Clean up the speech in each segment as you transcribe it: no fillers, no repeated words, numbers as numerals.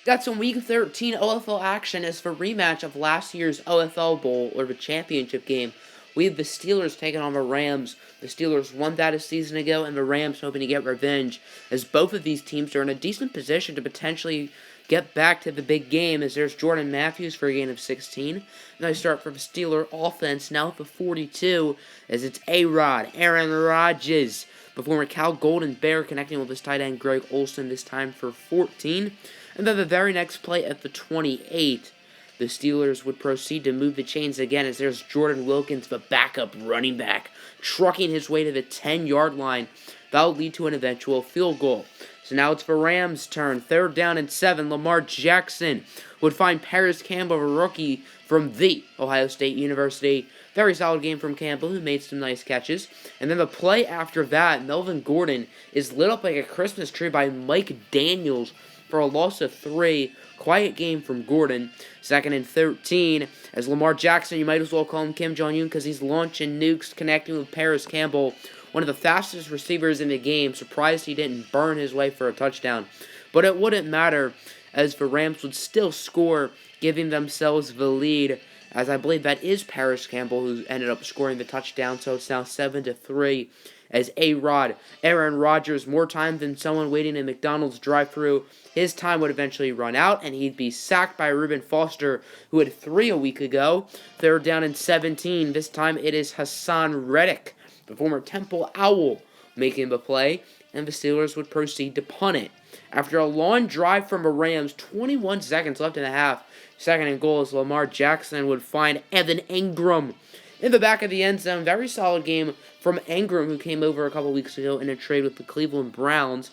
Got some Week 13 OFL action as for rematch of last year's OFL Bowl, or the championship game. We have the Steelers taking on the Rams. The Steelers won that a season ago, and the Rams hoping to get revenge, as both of these teams are in a decent position to potentially get back to the big game, as there's Jordan Matthews for a gain of 16. And I start for the Steeler offense now at the 42, as it's A-Rod, Aaron Rodgers, the former Cal Golden Bear, connecting with his tight end Greg Olsen, this time for 14. And then the very next play at the 28, the Steelers would proceed to move the chains again, as there's Jordan Wilkins, the backup running back, trucking his way to the 10-yard line. That would lead to an eventual field goal. So now it's the Rams' turn. 3rd down and 7. Lamar Jackson would find Paris Campbell, a rookie from the Ohio State University. Very solid game from Campbell, who made some nice catches. And then the play after that, Melvin Gordon is lit up like a Christmas tree by Mike Daniels for a loss of 3. Quiet game from Gordon. 2nd and 13. As Lamar Jackson, you might as well call him Kim Jong-un, because he's launching nukes, connecting with Paris Campbell, one of the fastest receivers in the game. Surprised he didn't burn his way for a touchdown. But it wouldn't matter, as the Rams would still score, giving themselves the lead, as I believe that is Paris Campbell who ended up scoring the touchdown. So it's now 7-3. As A-Rod, Aaron Rodgers, more time than someone waiting in McDonald's drive-thru. His time would eventually run out, and he'd be sacked by Reuben Foster, who had 3 a week ago. 3rd down and 17. This time it is Hassan Reddick, the former Temple Owl, making the play, and the Steelers would proceed to punt it. After a long drive from the Rams, 21 seconds left in the half, 2nd and goal, as Lamar Jackson would find Evan Engram in the back of the end zone. Very solid game from Engram, who came over a couple weeks ago in a trade with the Cleveland Browns.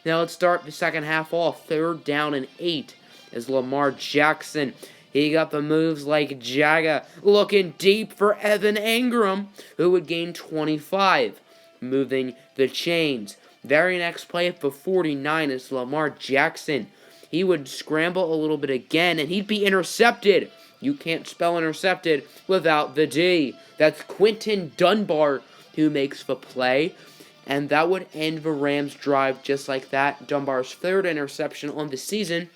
Now let's start the second half off. 3rd down and 8 as Lamar Jackson. He got the moves like Jagga, looking deep for Evan Engram, who would gain 25, moving the chains. Very next play at the 49 is Lamar Jackson. He would scramble a little bit again, and he'd be intercepted. You can't spell intercepted without the D. That's Quinton Dunbar who makes the play. And that would end the Rams' drive just like that. Dunbar's 3rd interception on the season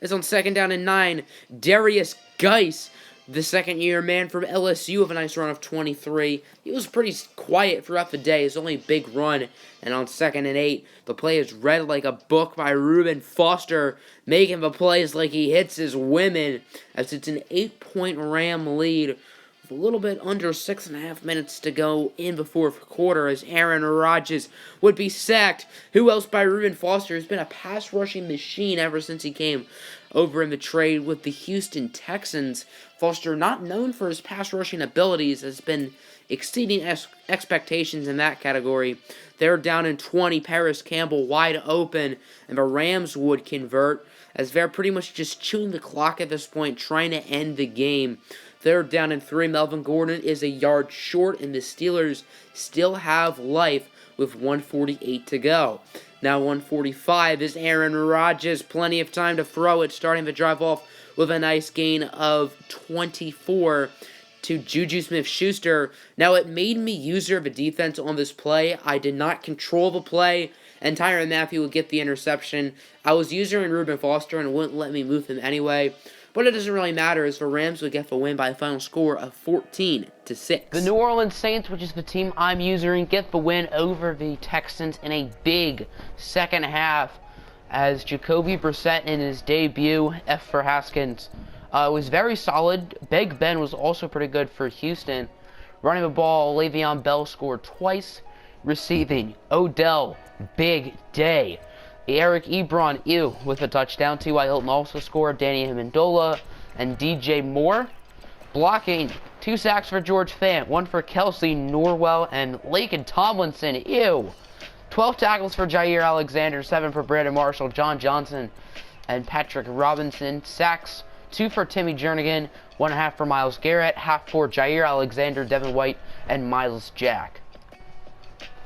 is on 2nd down and 9. Darius Geis, the second-year man from LSU, with a nice run of 23. He was pretty quiet throughout the day. His only big run. And on 2nd and 8, the play is read like a book by Reuben Foster, making the plays like he hits his women, as it's an 8-point Ram lead with a little bit under 6.5 minutes to go in the 4th quarter, as Aaron Rodgers would be sacked. Who else but Reuben Foster, who's been a pass-rushing machine ever since he came over in the trade with the Houston Texans. Foster, not known for his pass-rushing abilities, has been exceeding expectations in that category. They're down in 20, Paris Campbell wide open, and the Rams would convert, as they're pretty much just chewing the clock at this point, trying to end the game. 3rd down and 3, Melvin Gordon is a yard short, and the Steelers still have life with 1:48 to go. Now 1:45 is Aaron Rodgers, plenty of time to throw it, starting the drive off with a nice gain of 24 to Juju Smith-Schuster. Now it made me user of a defense on this play. I did not control the play, and Tyrann Mathieu would get the interception. I was using Reuben Foster and wouldn't let me move him anyway. But it doesn't really matter, as the Rams would get the win by a final score of 14-6. The New Orleans Saints, which is the team I'm using, get the win over the Texans in a big second half, as Jacoby Brissett in his debut, F for Haskins, was very solid. Big Ben was also pretty good for Houston. Running the ball, Le'Veon Bell scored twice. Receiving, Odell, big day. Eric Ebron, with a touchdown. T.Y. Hilton also scored. Danny Amendola and DJ Moore. Blocking, 2 sacks for George Fant, 1 for Kelsey Norwell and Laken Tomlinson. 12 tackles for Jair Alexander, 7 for Brandon Marshall, John Johnson, and Patrick Robinson. Sacks, 2 for Timmy Jernigan, 1.5 for Myles Garrett, half for Jair Alexander, Devin White, and Miles Jack.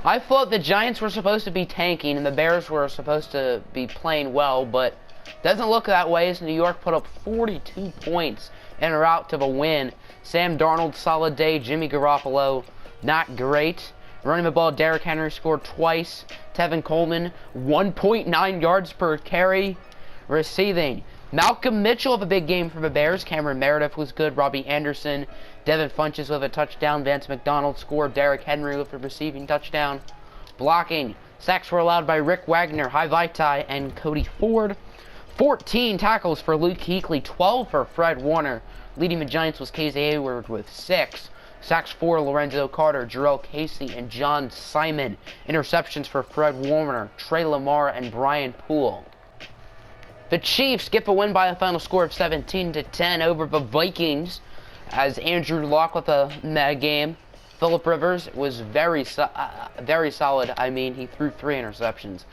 I thought the Giants were supposed to be tanking and the Bears were supposed to be playing well, but doesn't look that way, as New York put up 42 points en route to the win. Sam Darnold, solid day. Jimmy Garoppolo, not great. Running the ball, Derrick Henry scored twice. Tevin Coleman, 1.9 yards per carry. Receiving, Malcolm Mitchell with a big game for the Bears. Cameron Meredith was good. Robbie Anderson, Devin Funches with a touchdown. Vance McDonald scored. Derrick Henry with a receiving touchdown. Blocking, sacks were allowed by Rick Wagner, High Vitae, and Cody Ford. 14 tackles for Luke Kuechly, 12 for Fred Warner. Leading the Giants was Casey Hayward with 6. Sacks for Lorenzo Carter, Jarrell Casey, and John Simon. Interceptions for Fred Warner, Trey Lamar, and Brian Poole. The Chiefs get the win by a final score of 17-10 over the Vikings, as Andrew Luck with a mega game. Phillip Rivers was very solid. I mean, he threw 3 interceptions.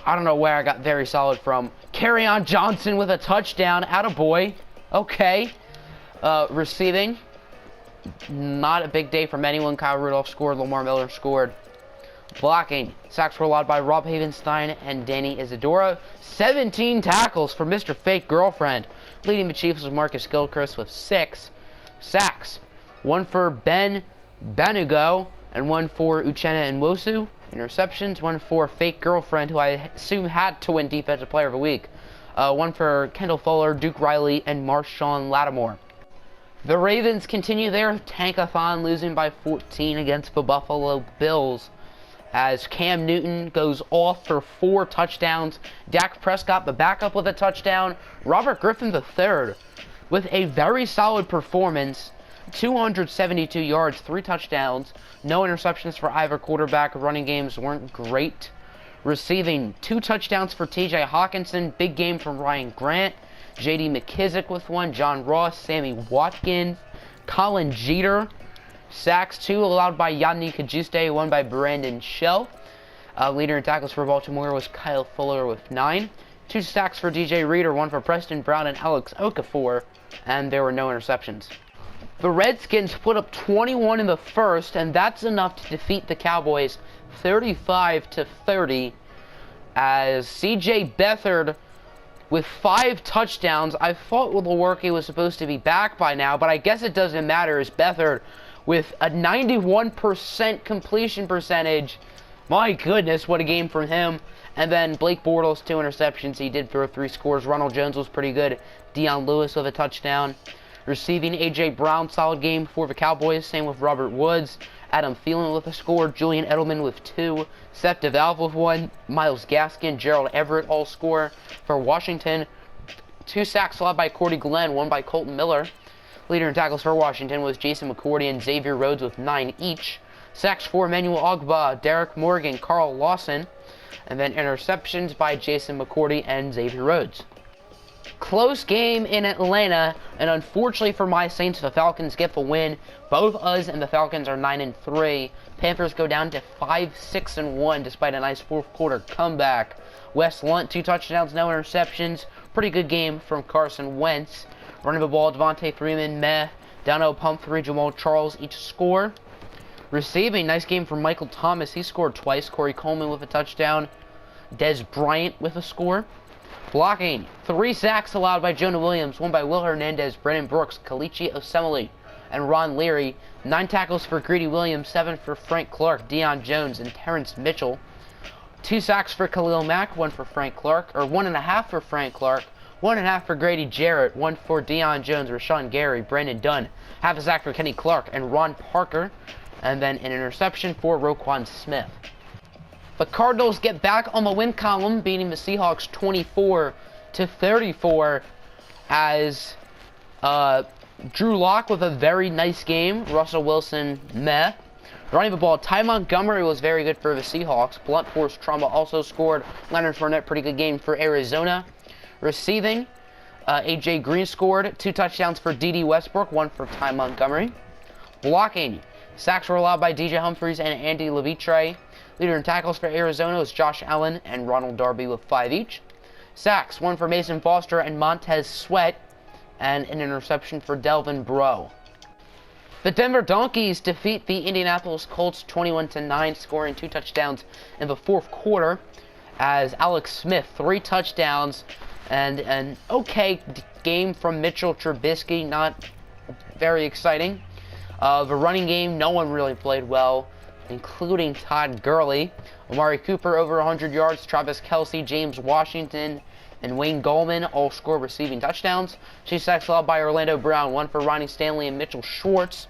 I don't know where I got very solid from. Kerryon Johnson with a touchdown. Attaboy. Okay. Receiving, not a big day from anyone. Kyle Rudolph scored. Lamar Miller scored. Blocking, sacks were allowed by Rob Havenstein and Danny Isadora. 17 tackles for Mr. Fake Girlfriend. Leading the Chiefs was Marcus Gilchrist with 6 sacks. 1 for Ben Banugo and 1 for Uchenna Nwosu. Interceptions, 1 for Fake Girlfriend, who I assume had to win Defensive Player of the Week. 1 for Kendall Fuller, Duke Riley, and Marshawn Lattimore. The Ravens continue their tankathon, losing by 14 against the Buffalo Bills, as Cam Newton goes off for 4 touchdowns. Dak Prescott, the backup, with a touchdown. Robert Griffin III with a very solid performance. 272 yards, 3 touchdowns. No interceptions for either quarterback. Running games weren't great. Receiving, 2 touchdowns for TJ Hawkinson. Big game from Ryan Grant. J.D. McKissick with 1. John Ross, Sammy Watkins, Colin Jeter. Sacks, 2 allowed by Yannick Ajuste, 1 by Brandon Shell. Leader in tackles for Baltimore was Kyle Fuller with 9. 2 sacks for DJ Reader, 1 for Preston Brown and Alex Okafor, and there were no interceptions. The Redskins put up 21 in the first, and that's enough to defeat the Cowboys 35-30, as C.J. Beathard with 5 touchdowns. I thought Lewerke was supposed to be back by now, but I guess it doesn't matter, as Beathard with a 91% completion percentage. My goodness, what a game from him. And then Blake Bortles, 2 interceptions. He did throw 3 scores. Ronald Jones was pretty good. Deion Lewis with a touchdown. Receiving, A.J. Brown, solid game for the Cowboys. Same with Robert Woods. Adam Thielen with a score. Julian Edelman with 2. Seth DeValve with 1. Myles Gaskin, Gerald Everett all score for Washington. 2 sacks allowed by Cordy Glenn, 1 by Colton Miller. Leader in tackles for Washington was Jason McCourty and Xavier Rhodes with 9 each. Sacks for Emmanuel Ogbah, Derek Morgan, Carl Lawson. And then interceptions by Jason McCourty and Xavier Rhodes. Close game in Atlanta, and unfortunately for my Saints, the Falcons get the win. Both us and the Falcons are 9-3. Panthers go down to 5-6-1 despite a nice fourth quarter comeback. Wes Lunt, 2 touchdowns, no interceptions. Pretty good game from Carson Wentz. Running the ball, Devontae Freeman, Dano Pumphrey, Jamal Charles each score. Receiving, nice game from Michael Thomas. He scored twice. Corey Coleman with a touchdown. Dez Bryant with a score. Blocking, 3 sacks allowed by Jonah Williams, 1 by Will Hernandez, Brennan Brooks, Kalichi Osemele, and Ron Leary. 9 tackles for Greedy Williams, 7 for Frank Clark, Deion Jones, and Terrence Mitchell. 2 sacks for Khalil Mack, 1 for Frank Clark, or 1.5 for Frank Clark. 1.5 for Grady Jarrett, 1 for Deion Jones, Rashawn Gary, Brandon Dunn. Half a sack for Kenny Clark and Ron Parker. And then an interception for Roquan Smith. The Cardinals get back on the win column, beating the Seahawks 24-34, as Drew Lock with a very nice game. Russell Wilson, meh. Running the ball, Ty Montgomery was very good for the Seahawks. Blunt Force Trauma also scored. Leonard Fournette, pretty good game for Arizona. Receiving, A.J. Green scored. 2 touchdowns for D.D. Westbrook, 1 for Ty Montgomery. Blocking, sacks were allowed by DJ Humphries and Andy Levitre. Leader in tackles for Arizona was Josh Allen and Ronald Darby with 5 each. Sacks, 1 for Mason Foster and Montez Sweat, and an interception for Delvin Breaux. The Denver Donkeys defeat the Indianapolis Colts 21-9, scoring 2 touchdowns in the fourth quarter, as Alex Smith, 3 touchdowns, and an okay game from Mitchell Trubisky, not very exciting. The running game, no one really played well, including Todd Gurley. Amari Cooper over 100 yards, Travis Kelce, James Washington, and Wayne Gallman all score receiving touchdowns. 2 sacks allowed by Orlando Brown, 1 for Ronnie Stanley and Mitchell Schwartz.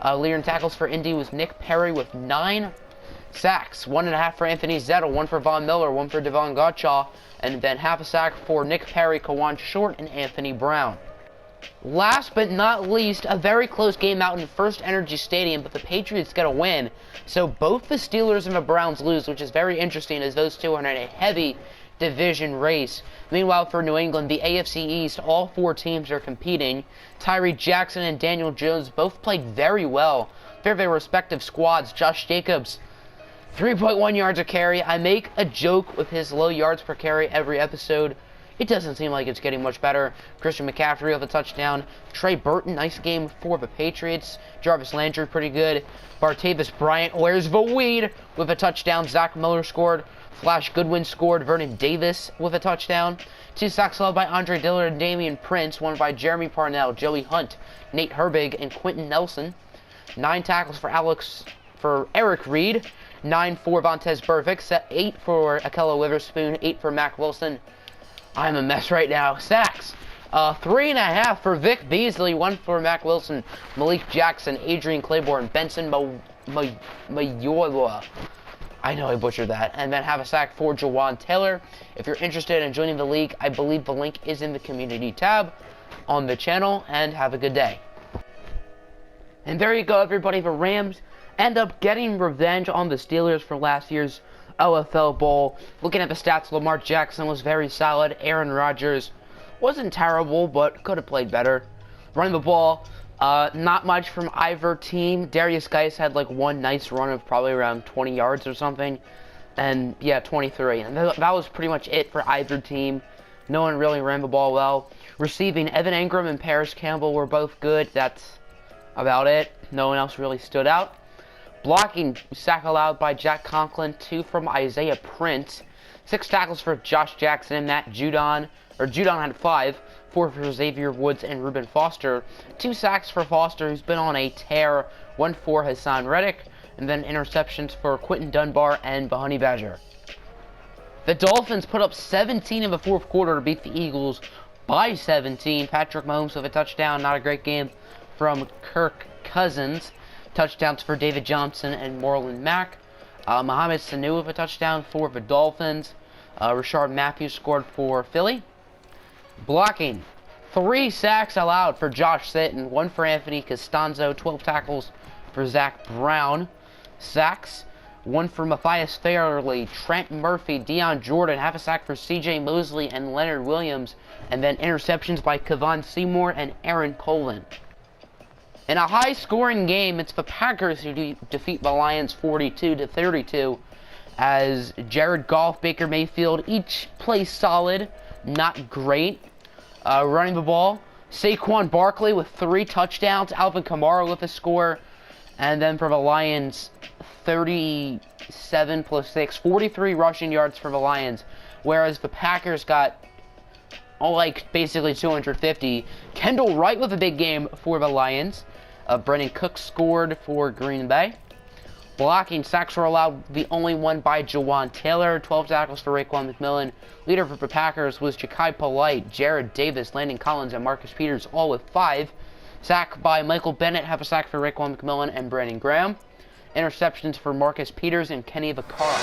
Leading tackles for Indy was Nick Perry with 9 sacks, 1.5 for Anthony Zettel, 1 for Von Miller, 1 for Devon Gottschall, and then half a sack for Nick Perry, Kawan Short, and Anthony Brown. Last but not least, a very close game out in First Energy Stadium, but the Patriots get a win. So both the Steelers and the Browns lose, which is very interesting as those two are in a heavy division race. Meanwhile, for New England, the AFC East, all 4 teams are competing. Tyree Jackson and Daniel Jones both played very well for their respective squads. Josh Jacobs, 3.1 yards a carry. I make a joke with his low yards per carry every episode. It doesn't seem like it's getting much better. Christian McCaffrey with a touchdown. Trey Burton, nice game for the Patriots. Jarvis Landry, pretty good. Bartavis Bryant, where's the weed? With a touchdown. Zach Miller scored. Flash Goodwin scored. Vernon Davis with a touchdown. 2 sacks allowed by Andre Dillard and Damian Prince. 1 by Jeremy Parnell, Joey Hunt, Nate Herbig, and Quentin Nelson. 9 tackles for Eric Reed. 9 for Vontaze Burfict. 8 for Akello Witherspoon. 8 for Mac Wilson. I'm a mess right now. Sacks. 3.5 for Vic Beasley. 1 for Mac Wilson, Malik Jackson, Adrian Claiborne, Benson Mayowa. I know I butchered that. And then have a sack for Jawan Taylor. If you're interested in joining the league, I believe the link is in the community tab on the channel. And have a good day. And there you go, everybody. The Rams end up getting revenge on the Steelers for last year's OFL Bowl. Looking at the stats, Lamar Jackson was very solid. Aaron Rodgers wasn't terrible, but could have played better. Running the ball, not much from either team. Darius Geis had like 1 nice run of probably around 20 yards or something. And yeah, 23. And that was pretty much it for either team. No one really ran the ball well. Receiving, Evan Engram and Paris Campbell were both good. That's about it. No one else really stood out. Blocking, sack allowed by Jack Conklin, 2 from Isaiah Prince. 6 tackles for Josh Jackson and Matt Judon. Judon had 5. 4 for Xavier Woods and Reuben Foster. 2 sacks for Foster, who's been on a tear. 1 for Hassan Reddick. And then interceptions for Quentin Dunbar and the Honey Badger. The Dolphins put up 17 in the 4th quarter to beat the Eagles by 17. Patrick Mahomes with a touchdown. Not a great game from Kirk Cousins. Touchdowns for David Johnson and Marlon Mack. Mohamed Sanu with a touchdown for the Dolphins. Rashard Matthews scored for Philly. Blocking, 3 sacks allowed for Josh Sitton, 1 for Anthony Costanzo, 12 tackles for Zach Brown. Sacks, 1 for Matthias Fairley, Trent Murphy, Deion Jordan, half a sack for CJ Mosley and Leonard Williams, and then interceptions by Kevon Seymour and Aaron Colvin. In a high-scoring game, it's the Packers who defeat the Lions 42-32, as Jared Goff, Baker Mayfield each play solid, not great. Running the ball, Saquon Barkley with 3 touchdowns, Alvin Kamara with a score, and then for the Lions, 37 plus 6, 43 rushing yards for the Lions, whereas the Packers got basically 250. Kendall Wright with a big game for the Lions. Brennan Cook scored for Green Bay. Blocking, sacks were allowed, the only one by Jawan Taylor. 12 tackles for Raekwon McMillan. Leader for the Packers was Ja'Kai Polite, Jared Davis, Landon Collins, and Marcus Peters, all with 5. Sack by Michael Bennett, half a sack for Raekwon McMillan and Brandon Graham. Interceptions for Marcus Peters and Kenny Vaccaro.